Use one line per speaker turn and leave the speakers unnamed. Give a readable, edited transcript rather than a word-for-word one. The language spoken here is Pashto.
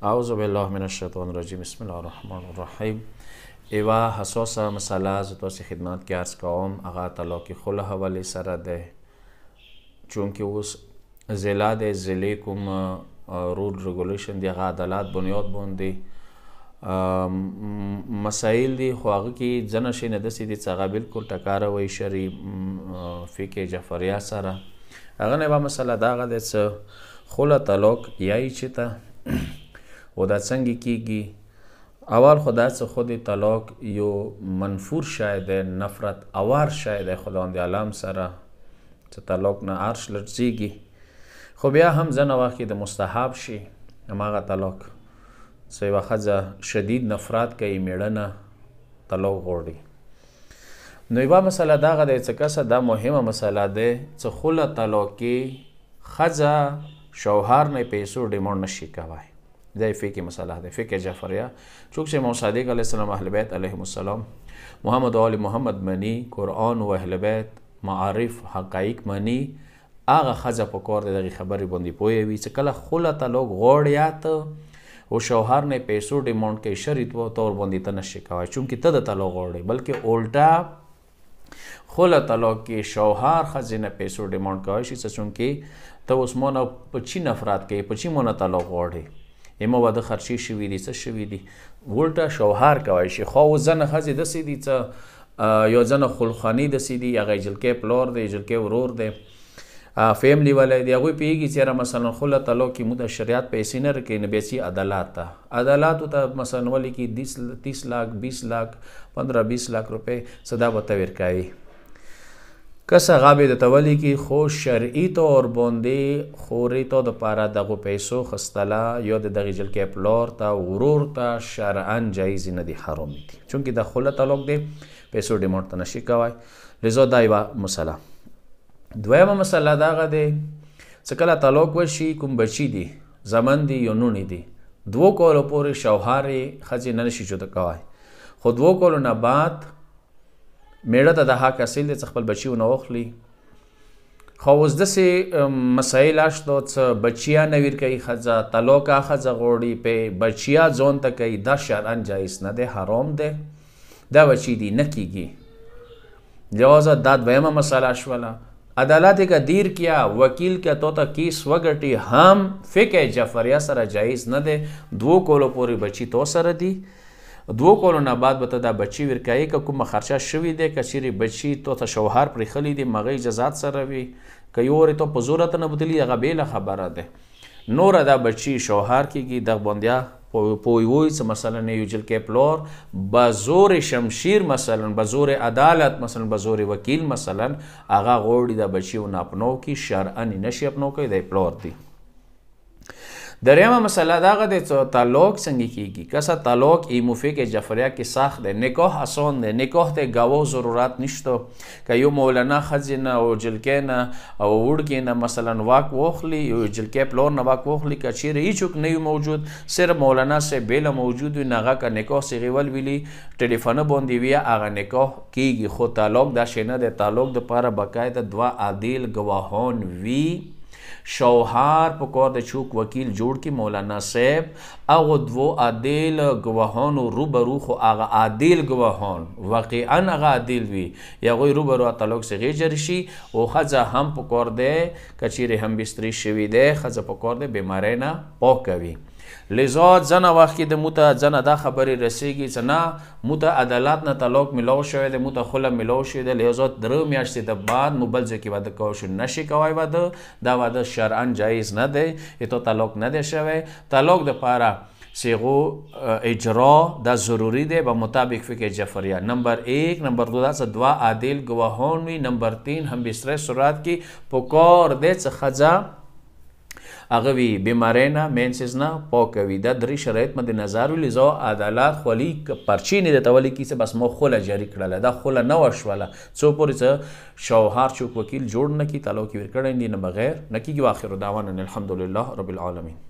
اعوذ بالله من الشیطان الرجیم. بسم الله الرحمن الرحیم. ایوه حساسه مسئله ز تاسو خدمت کې عرض کوم. هغه طلاق خله حواله سره ده، چونکه اوس ضلع د ضلع کوم رول ریګولیشن دی هغه عدالت بنیاد باندې مسائل دي، خو هغه کې ځنه شي نه داسې دي چې هغه بالکل ټکاره وایي شرعي فقه جعفریه سره. هغه نه به مسله دغه ده چې خله طلاق یایي چې ته و دا څنګه کیږي. اول خدا څخه خود طلاق یو منفور شای ده، نفرت اوار شای ده خداوند عالم سره چې طلاق نه عرش لړزیږي. خو بیا هم ځنه وخت د مستحب شي هماغه طلاق چې یوه ښځه شدید نفرت کوي، میړه طلاق غواړي. نو یوه مسله دغه دی چې کسه دا مهمه مسله ده چې خله طلاق کې ښځه شوهر نه پیسو ډیمانډ نشي کولی. دا فقه مسئله ده، فقه جعفریه. چونکه امام صادق علیه السلام، اهل بیت علیهم السلام، محمد و آل محمد منی، قرآن و اهل بیت معارف حقایق منی، هغه ښځه په کار دی دغې خبرې باندې پوهه وي چې کله خله طلاق غواړي یا ته و شوهر نه پیسو ډیمانډ کوي شرعي طور باندې ته نشي کولی، چونکې ته د طلاق غواړي. بلکې الټا خله طلاق کې شوهر ښځې نه پیسو ډیمانډ کولی شي، چونکې ته اوس مونه په چی نفرت کوي، په چی مونه طلاق غواړي، اما واده خرچی شوي دي، څه شوي دي، ولټه شوهر کولی شي. خو ځنه ښځې داسې دي چې یو ځنه خلخاني داسې دي، هغه جلکۍ پلار دی، جلکۍ ورور دی، فیملی والی دی، هغوی پوهېږي چې یاره مثلا خله طلاق کې موږ د شریعت پیسې نه راکوي، نو بیا ځي عدالت ته. عدالتو ته مثلا ولیکي 30 लाख 20 लाख 15-20 लाख روپۍ څه دا به ته ورکوي. کس هغه به درته ولیکي، خو شرعي طور باندې خورې ته دپاره دغو پیسو خستله یا د دغې جلکۍ پلار ته ورور ته شرعا جایز نه دي، حرام دي، چونکې د خله طلاق دی پیسو ډیمانډ ته نشي کوی. لذا دا یوه مسله. دویمه مسله دغه دی چې کله طلاق وشي، کوم بچي دي، زمن دي یا نونې دي، 2 کالو پورې شوهر یې ښځې نه نشي جدا کوی. خو 2 کالو نه بعد میړه ته د حق حاصل دی چې خپل بچي ونه واخلي. خو اوس داسې مسایل شته چې بچیا نه ورکوي ښځه، طلاقه ښځه غواړي پې بچیا ځان ته کوي، دا شرعا جایز نه دی، حرام دی، دا بچي دي نه کیږي. لہذا دا دویمه مسله شوله. عدالت که دیر کیا، وکیل که تو ته کیس وګټي، هم فقه جعفریه سره جایز نه دی. 2 کالو پورې بچي تو سره دي، 2 کالو نه بعد به ته دا بچي ورکوي. که کومه خرچه شوي دی، که چیرې بچي تو ته شوهر پرېښلي دي، مغه اجازات سره وي، که یورې تو په زوره ته نه بوتلي، هغه بېله خبره ده. نوره دا بچي شوهر کېږي دغه باندې پوهوي چې مثلا یو جلکۍ پلار به زور شمشیر، مثلا به زور عدالت، مثلا به زور وکیل، مثلا هغه غواړي دا بچي ونه اپنو کړي، شرعا یې نشي اپنو کوي، دی پلار دی. دریمه مسله دغه دی چې طلاق څنګه کیږي. کسه طلاق ایمو فقه جعفریه کې سخت دی، نکاح آسان دی، نکاح ته ګواه ضرورت نشته. که یو مولانا ښځې نه او جلکۍ نه او وړکې نه مثلا واک واخلي، یو جلکۍ پلار نه واک واخلي، که چیرې هیڅوک نه وي موجود، صرف مولانا صاحب بیله موجود وي، نو هغه که نکاح صیغې ولولي ټلیفونه باندې وي، هغه نکاح کیږي. خو طلاق دا شی نه دی. طلاق دپاره باقاعده 2 عادل ګواهان وي. شوهر په کار د چوک وکیل جوړ کړي، مولانا صاحب، هغو 2 عادل ګواهانو روبرو، خو هغه عادل ګواهان واقعا هغه عادل وي، هغوی روبرو طلاق صیغې جاري شي. او ښځه هم په کار دی که چیرې هم بستري شوي دی، ښځه په کار دی بیمارۍ نه پاکه وي. لذا ځنه وخت کې د موږ ته ځنه دا خبرې رسېږي چې نه موږ ته عدالت نه طلاق میلاو شوی دی، موږ ته خله میلاو شوی دی، لذا 3 میاشتې د بعد مو بل ځای کې واده کولی شو، نشي کوی واده. دا واده شرعا جایز نه دی، تو طلاق نه دی شوی. طلاق دپاره صیغو اجرا دا ضروری دی به مطابق فقه جعفریه. نمبر 1 نمبر 2 دا چې 2 عادل ګواهان وي. نمبر 3 هم بسترۍ صورت کې په کار دی چې ښځه هغه وي بیماری نه، مینسز نه پاکه وي. دا 3 شرایط مد نظر وي. لذا عدالت خولي پرچې نه درته ولیکي چې بس ما خله جاري کړله، دا خله نه وشوله څو پورې چې شوهر چوک وکیل جوړ نه کړي، طلاق یې ورکړی دی، نه بغیر نه کېږي. واخر دعوانا الحمدلله رب العالمین.